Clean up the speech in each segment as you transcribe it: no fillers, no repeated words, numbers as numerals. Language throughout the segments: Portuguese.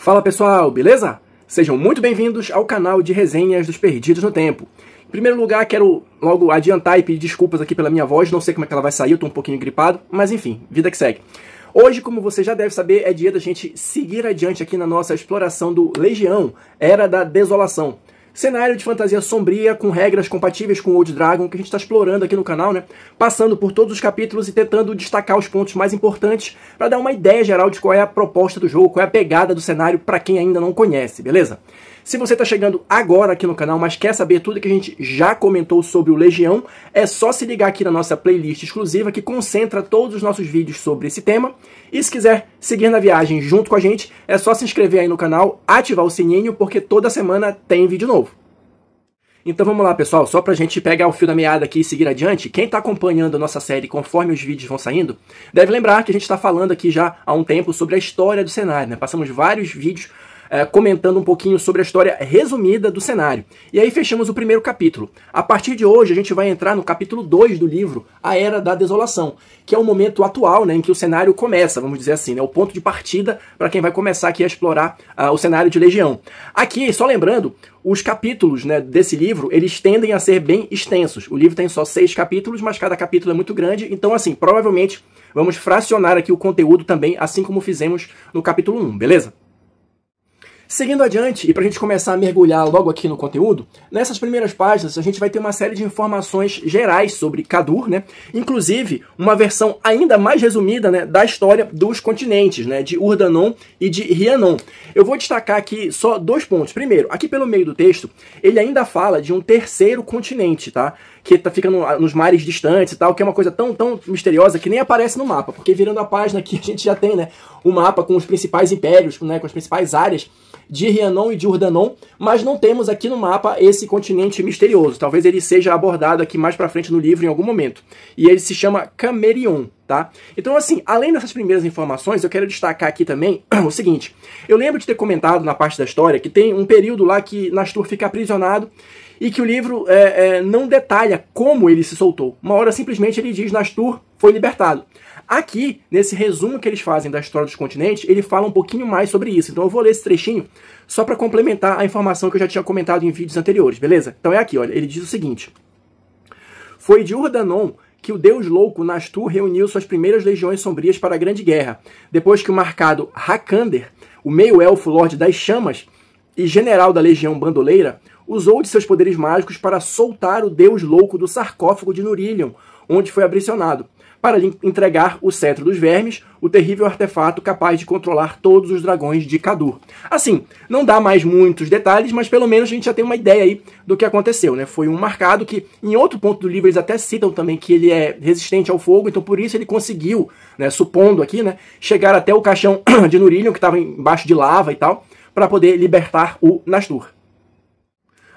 Fala pessoal, beleza? Sejam muito bem-vindos ao canal de resenhas dos Perdidos no Tempo. Em primeiro lugar, quero logo adiantar e pedir desculpas aqui pela minha voz, não sei como é que ela vai sair, eu tô um pouquinho gripado, mas enfim, vida que segue. Hoje, como você já deve saber, é dia da gente seguir adiante aqui na nossa exploração do Legião, Era da Desolação. Cenário de fantasia sombria, com regras compatíveis com o Old Dragon, que a gente está explorando aqui no canal, né? Passando por todos os capítulos e tentando destacar os pontos mais importantes para dar uma ideia geral de qual é a proposta do jogo, qual é a pegada do cenário para quem ainda não conhece, beleza? Se você está chegando agora aqui no canal, mas quer saber tudo que a gente já comentou sobre o Legião, é só se ligar aqui na nossa playlist exclusiva que concentra todos os nossos vídeos sobre esse tema. E se quiser seguir na viagem junto com a gente, é só se inscrever aí no canal, ativar o sininho, porque toda semana tem vídeo novo. Então vamos lá, pessoal, só pra gente pegar o fio da meada aqui e seguir adiante, quem tá acompanhando a nossa série conforme os vídeos vão saindo, deve lembrar que a gente está falando aqui já há um tempo sobre a história do cenário, né? Passamos vários vídeos comentando um pouquinho sobre a história resumida do cenário. E aí fechamos o primeiro capítulo. A partir de hoje a gente vai entrar no capítulo 2 do livro, A Era da Desolação, que é o momento atual, né, em que o cenário começa, vamos dizer assim, né, o ponto de partida para quem vai começar aqui a explorar o cenário de Legião. Aqui, só lembrando, os capítulos, né, desse livro, eles tendem a ser bem extensos. O livro tem só 6 capítulos, mas cada capítulo é muito grande, então assim, provavelmente vamos fracionar aqui o conteúdo também, assim como fizemos no capítulo 1, beleza? Seguindo adiante, e para a gente começar a mergulhar logo aqui no conteúdo, nessas primeiras páginas a gente vai ter uma série de informações gerais sobre Kadur, né? Inclusive uma versão ainda mais resumida, né, da história dos continentes, né, de Urdanon e de Rhiannon. Eu vou destacar aqui só 2 pontos. Primeiro, aqui pelo meio do texto, ele ainda fala de um terceiro continente, tá? Que fica nos mares distantes e tal, que é uma coisa tão misteriosa que nem aparece no mapa, porque virando a página aqui a gente já tem, né, um mapa com os principais impérios, né, com as principais áreas de Rhiannon e de Urdanon, mas não temos aqui no mapa esse continente misterioso. Talvez ele seja abordado aqui mais pra frente no livro em algum momento. E ele se chama Camerion, tá? Então assim, além dessas primeiras informações, eu quero destacar aqui também o seguinte. Eu lembro de ter comentado na parte da história que tem um período lá que Nastur fica aprisionado e que o livro não detalha como ele se soltou. Uma hora simplesmente ele diz Nastur foi libertado. Aqui, nesse resumo que eles fazem da história dos continentes, ele fala um pouquinho mais sobre isso. Então eu vou ler esse trechinho só para complementar a informação que eu já tinha comentado em vídeos anteriores, beleza? Então é aqui, olha, ele diz o seguinte. Foi de Urdanon que o deus louco Nastur reuniu suas primeiras legiões sombrias para a Grande Guerra, depois que o marcado Hakander, o meio-elfo Lorde das Chamas e general da Legião Bandoleira, usou de seus poderes mágicos para soltar o deus louco do sarcófago de Nurilion, onde foi aprisionado, para lhe entregar o Cetro dos Vermes, o terrível artefato capaz de controlar todos os dragões de Kadur. Assim, não dá mais muitos detalhes, mas pelo menos a gente já tem uma ideia aí do que aconteceu, né? Foi um marcado que, em outro ponto do livro, eles até citam também que ele é resistente ao fogo, então por isso ele conseguiu, né, supondo aqui, né, chegar até o caixão de Nurilion, que estava embaixo de lava e tal, para poder libertar o Nastur.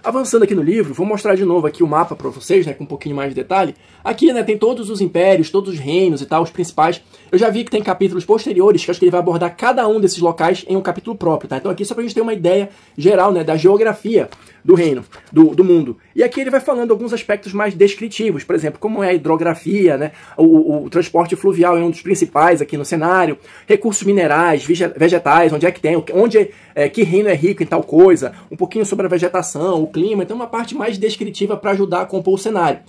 Avançando aqui no livro, vou mostrar de novo aqui o mapa para vocês, né, com um pouquinho mais de detalhe. Aqui, né, tem todos os impérios, todos os reinos e tal, os principais. Eu já vi que tem capítulos posteriores, que acho que ele vai abordar cada um desses locais em um capítulo próprio, tá? Então aqui só pra gente ter uma ideia geral, né, da geografia do reino, do mundo. E aqui ele vai falando alguns aspectos mais descritivos, por exemplo, como é a hidrografia, né, o transporte fluvial é um dos principais aqui no cenário, recursos minerais, vegetais, onde é que tem, que reino é rico em tal coisa, um pouquinho sobre a vegetação, o clima, então uma parte mais descritiva para ajudar a compor o cenário.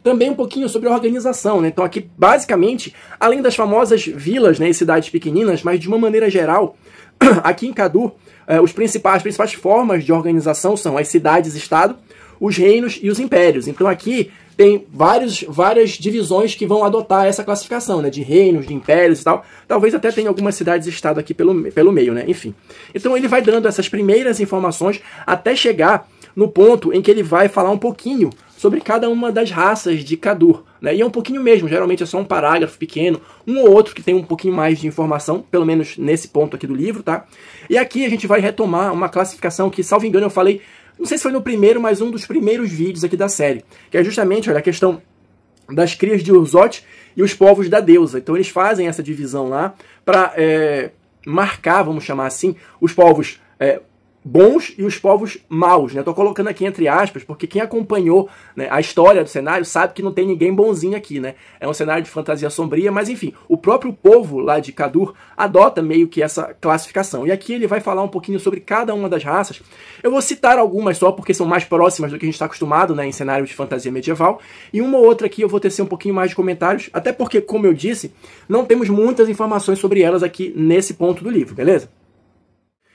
Também um pouquinho sobre a organização, né? Então aqui, basicamente, além das famosas vilas, né, e cidades pequeninas, mas de uma maneira geral, aqui em Kadur, as principais formas de organização são as cidades-estado, os reinos e os impérios. Então aqui tem várias divisões que vão adotar essa classificação, né, de reinos, de impérios e tal. Talvez até tenha algumas cidades-estado aqui pelo meio, né? Enfim. Então ele vai dando essas primeiras informações até chegar no ponto em que ele vai falar um pouquinho sobre cada uma das raças de Kadur, né? E é um pouquinho mesmo, geralmente é só um parágrafo pequeno, um ou outro que tem um pouquinho mais de informação, pelo menos nesse ponto aqui do livro, tá? E aqui a gente vai retomar uma classificação que, salvo engano, eu falei, não sei se foi no primeiro, mas um dos primeiros vídeos aqui da série, que é justamente, olha, a questão das crias de Urzoth e os povos da deusa. Então eles fazem essa divisão lá para marcar, vamos chamar assim, os povos bons e os povos maus, né? Estou colocando aqui entre aspas, porque quem acompanhou, né, a história do cenário sabe que não tem ninguém bonzinho aqui, né? É um cenário de fantasia sombria, mas enfim, o próprio povo lá de Kadur adota meio que essa classificação. E aqui ele vai falar um pouquinho sobre cada uma das raças. Eu vou citar algumas só, porque são mais próximas do que a gente está acostumado, né, em cenário de fantasia medieval, e uma ou outra aqui eu vou tecer um pouquinho mais de comentários, até porque, como eu disse, não temos muitas informações sobre elas aqui nesse ponto do livro, beleza?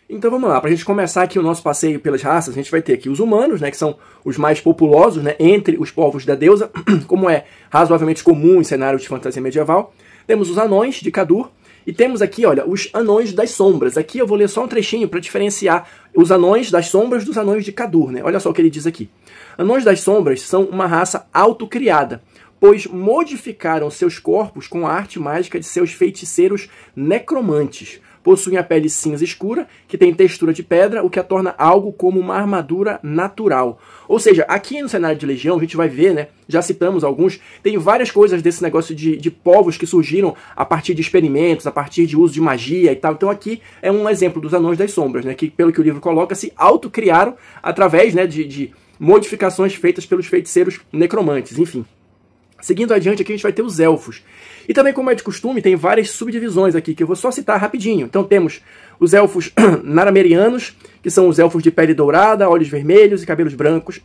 Então vamos lá, para a gente começar aqui o nosso passeio pelas raças, a gente vai ter aqui os humanos, né, que são os mais populosos, né, entre os povos da deusa, como é razoavelmente comum em cenários de fantasia medieval. Temos os anões de Kadur, e temos aqui, olha, os anões das sombras. Aqui eu vou ler só um trechinho para diferenciar os anões das sombras dos anões de Kadur, né? Olha só o que ele diz aqui. Anões das sombras são uma raça autocriada, pois modificaram seus corpos com a arte mágica de seus feiticeiros necromantes. Possuem a pele cinza escura, que tem textura de pedra, o que a torna algo como uma armadura natural. Ou seja, aqui no cenário de Legião, a gente vai ver, né, já citamos alguns, tem várias coisas desse negócio de povos que surgiram a partir de experimentos, a partir de uso de magia e tal. Então aqui é um exemplo dos Anões das Sombras, né, que pelo que o livro coloca, se autocriaram através, né, de modificações feitas pelos feiticeiros necromantes, enfim. Seguindo adiante, aqui a gente vai ter os elfos. E também, como é de costume, tem várias subdivisões aqui, que eu vou só citar rapidinho. Então temos os elfos naramerianos, que são os elfos de pele dourada, olhos vermelhos e cabelos brancos.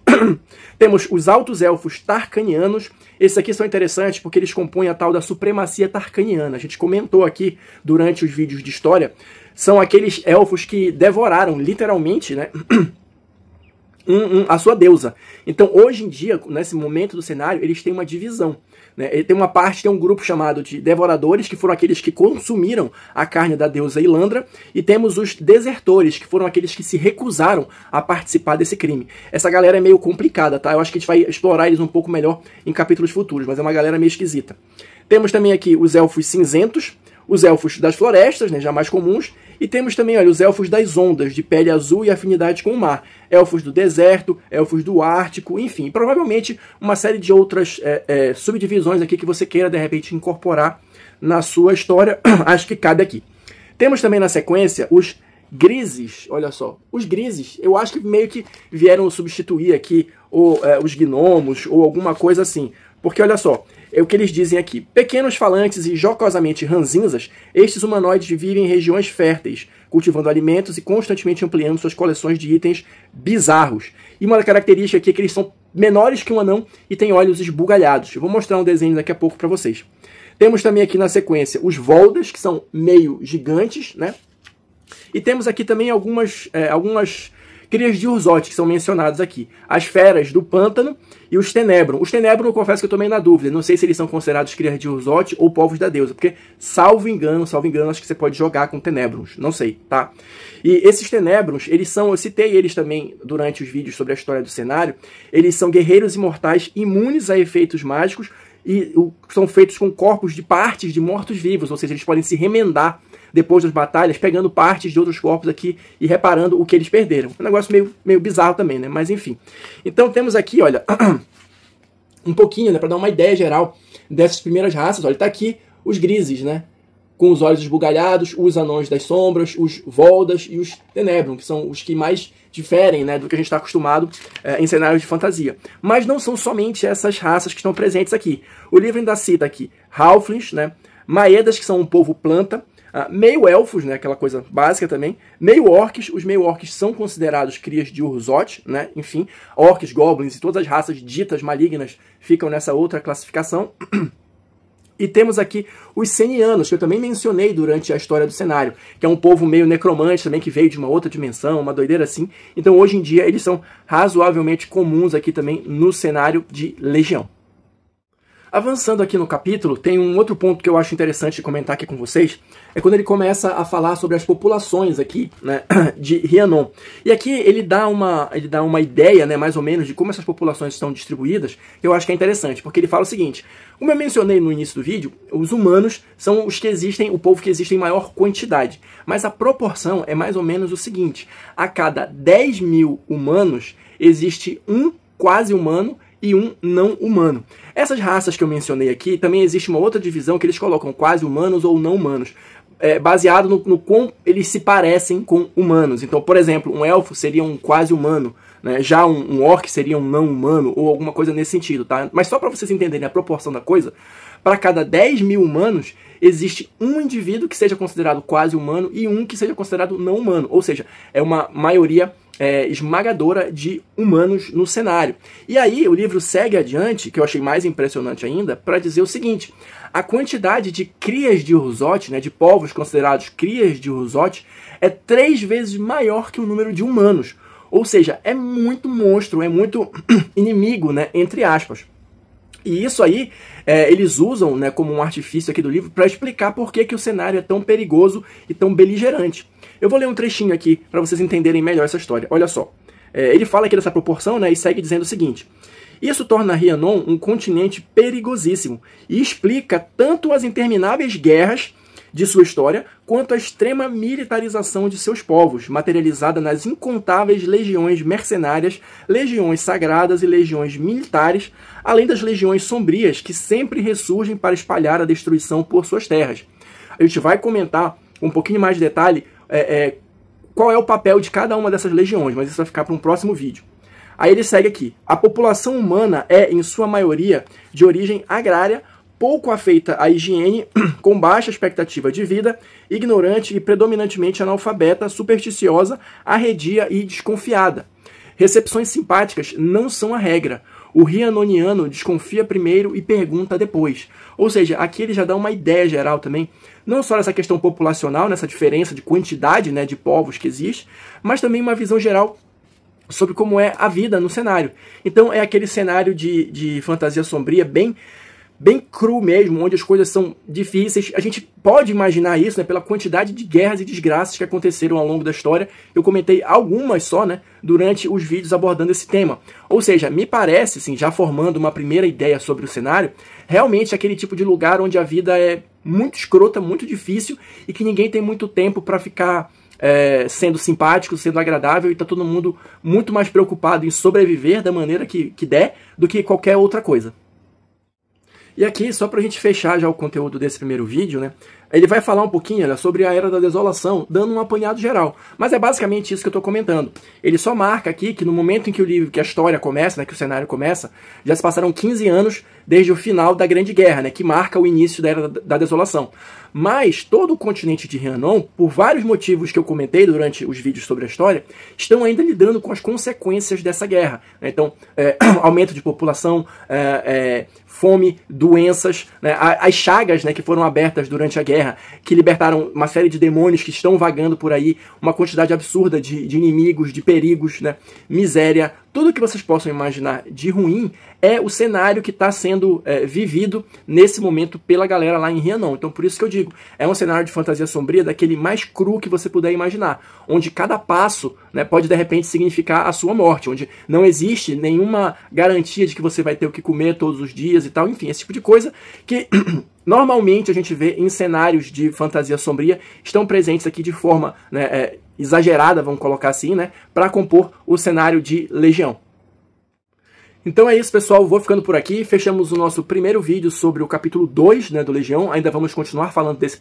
Temos os altos elfos tarcanianos. Esses aqui são interessantes porque eles compõem a tal da supremacia tarcaniana. A gente comentou aqui durante os vídeos de história. São aqueles elfos que devoraram, literalmente, né, a sua deusa. Então, hoje em dia, nesse momento do cenário, eles têm uma divisão, né? Ele tem uma parte, tem um grupo chamado de devoradores, que foram aqueles que consumiram a carne da deusa Ilandra, e temos os desertores, que foram aqueles que se recusaram a participar desse crime. Essa galera é meio complicada, tá? Eu acho que a gente vai explorar eles um pouco melhor em capítulos futuros, mas é uma galera meio esquisita. Temos também aqui os elfos cinzentos, os elfos das florestas, né, já mais comuns, e temos também, olha, os elfos das ondas, de pele azul e afinidade com o mar, elfos do deserto, elfos do Ártico, enfim, provavelmente uma série de outras subdivisões aqui que você queira, de repente, incorporar na sua história, acho que cabe aqui. Temos também na sequência os grises, olha só, os grises, eu acho que meio que vieram substituir aqui os gnomos ou alguma coisa assim, porque olha só, é o que eles dizem aqui. Pequenos falantes e jocosamente ranzinzas, estes humanoides vivem em regiões férteis, cultivando alimentos e constantemente ampliando suas coleções de itens bizarros. E uma característica aqui é que eles são menores que um anão e têm olhos esbugalhados. Eu vou mostrar um desenho daqui a pouco para vocês. Temos também aqui na sequência os voldas, que são meio gigantes, né? E temos aqui também algumas crias de Urzote, que são mencionados aqui. As feras do pântano e os Tenebron. Os Tenebron, eu confesso que eu estou meio na dúvida. Não sei se eles são considerados crias de Urzote ou povos da deusa. Porque, salvo engano, acho que você pode jogar com Tenebrons. Não sei, tá? E esses Tenebrons, eles são, eu citei eles também durante os vídeos sobre a história do cenário, eles são guerreiros imortais imunes a efeitos mágicos e são feitos com corpos de partes de mortos-vivos. Ou seja, eles podem se remendar depois das batalhas, pegando partes de outros corpos aqui e reparando o que eles perderam. Um negócio meio bizarro também, né? Mas enfim. Então temos aqui, olha, um pouquinho, né, para dar uma ideia geral dessas primeiras raças. Olha, tá aqui os grises, né? Com os olhos esbugalhados, os anões das sombras, os voldas e os tenebron, que são os que mais diferem, né, do que a gente está acostumado em cenários de fantasia. Mas não são somente essas raças que estão presentes aqui. O livro ainda cita aqui halflings, né? Maedas, que são um povo planta, meio-elfos, né, aquela coisa básica também, meio-orcs. Os meio-orcs são considerados crias de Urzote, né, enfim, orcs, goblins e todas as raças ditas malignas ficam nessa outra classificação. E temos aqui os Senianos, que eu também mencionei durante a história do cenário, que é um povo meio necromante também, que veio de uma outra dimensão, uma doideira assim. Então hoje em dia eles são razoavelmente comuns aqui também no cenário de Legião. Avançando aqui no capítulo, tem um outro ponto que eu acho interessante de comentar aqui com vocês, é quando ele começa a falar sobre as populações aqui, né, de Rhiannon. E aqui ele dá uma ideia, né, mais ou menos, de como essas populações estão distribuídas, que eu acho que é interessante, porque ele fala o seguinte: como eu mencionei no início do vídeo, os humanos são os que existem, o povo que existe em maior quantidade, mas a proporção é mais ou menos o seguinte: a cada 10 mil humanos existe um quase humano e um não humano. Essas raças que eu mencionei aqui, também existe uma outra divisão que eles colocam quase humanos ou não humanos. baseado no quão eles se parecem com humanos. Então, por exemplo, um elfo seria um quase humano, né? Já um orc seria um não humano, ou alguma coisa nesse sentido, tá? Mas só para vocês entenderem a proporção da coisa, para cada 10 mil humanos, existe um indivíduo que seja considerado quase humano e um que seja considerado não humano. Ou seja, é uma maioria esmagadora de humanos no cenário. E aí o livro segue adiante, que eu achei mais impressionante ainda, para dizer o seguinte: a quantidade de crias de Urzote, né, de povos considerados crias de Urzote, é 3 vezes maior que o número de humanos. Ou seja, é muito monstro, é muito inimigo, né, entre aspas. E isso aí eles usam, né, como um artifício aqui do livro para explicar por que o cenário é tão perigoso e tão beligerante. Eu vou ler um trechinho aqui para vocês entenderem melhor essa história. Olha só. Ele fala aqui dessa proporção, né, e segue dizendo o seguinte: isso torna Rhiannon um continente perigosíssimo e explica tanto as intermináveis guerras de sua história, quanto a extrema militarização de seus povos, materializada nas incontáveis legiões mercenárias, legiões sagradas e legiões militares, além das legiões sombrias que sempre ressurgem para espalhar a destruição por suas terras. A gente vai comentar com um pouquinho mais de detalhe qual é o papel de cada uma dessas legiões, mas isso vai ficar para um próximo vídeo. Aí ele segue aqui: a população humana é, em sua maioria, de origem agrária, pouco afeita à higiene, com baixa expectativa de vida, ignorante e predominantemente analfabeta, supersticiosa, arredia e desconfiada. Recepções simpáticas não são a regra. O rhiannoniano desconfia primeiro e pergunta depois. Ou seja, aqui ele já dá uma ideia geral também, não só dessa questão populacional, nessa diferença de quantidade, né, de povos que existe, mas também uma visão geral sobre como é a vida no cenário. Então é aquele cenário de fantasia sombria bem cru mesmo, onde as coisas são difíceis. A gente pode imaginar isso, né, pela quantidade de guerras e desgraças que aconteceram ao longo da história. Eu comentei algumas só, né, durante os vídeos abordando esse tema. Ou seja, me parece, assim, já formando uma primeira ideia sobre o cenário, realmente aquele tipo de lugar onde a vida é muito escrota, muito difícil e que ninguém tem muito tempo para ficar sendo simpático, sendo agradável, e tá todo mundo muito mais preocupado em sobreviver da maneira que der do que qualquer outra coisa. E aqui, só pra gente fechar já o conteúdo desse primeiro vídeo, né, ele vai falar um pouquinho, olha, sobre a Era da Desolação, dando um apanhado geral. Mas é basicamente isso que eu tô comentando. Ele só marca aqui que no momento em que que a história começa, né, que o cenário começa, já se passaram 15 anos desde o final da Grande Guerra, né, que marca o início da Era da Desolação. Mas todo o continente de Rhiannon, por vários motivos que eu comentei durante os vídeos sobre a história, estão ainda lidando com as consequências dessa guerra. Então, aumento de população, fome, doenças, né, as chagas, né, que foram abertas durante a guerra, que libertaram uma série de demônios que estão vagando por aí, uma quantidade absurda de inimigos, de perigos, né, miséria. Tudo que vocês possam imaginar de ruim é o cenário que está sendo vivido nesse momento pela galera lá em Rhiannon. Então por isso que eu digo, é um cenário de fantasia sombria daquele mais cru que você puder imaginar, onde cada passo, né, pode de repente significar a sua morte, onde não existe nenhuma garantia de que você vai ter o que comer todos os dias e tal, enfim, esse tipo de coisa que normalmente a gente vê em cenários de fantasia sombria, estão presentes aqui de forma, né, exagerada, vamos colocar assim, né, para compor o cenário de Legião. Então é isso, pessoal, vou ficando por aqui, fechamos o nosso primeiro vídeo sobre o capítulo 2, né, do Legião. Ainda vamos continuar falando desse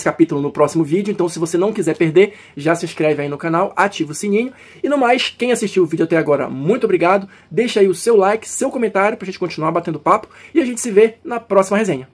capítulo no próximo vídeo, então se você não quiser perder, já se inscreve aí no canal, ativa o sininho. E no mais, quem assistiu o vídeo até agora, muito obrigado, deixa aí o seu like, seu comentário pra gente continuar batendo papo, e a gente se vê na próxima resenha.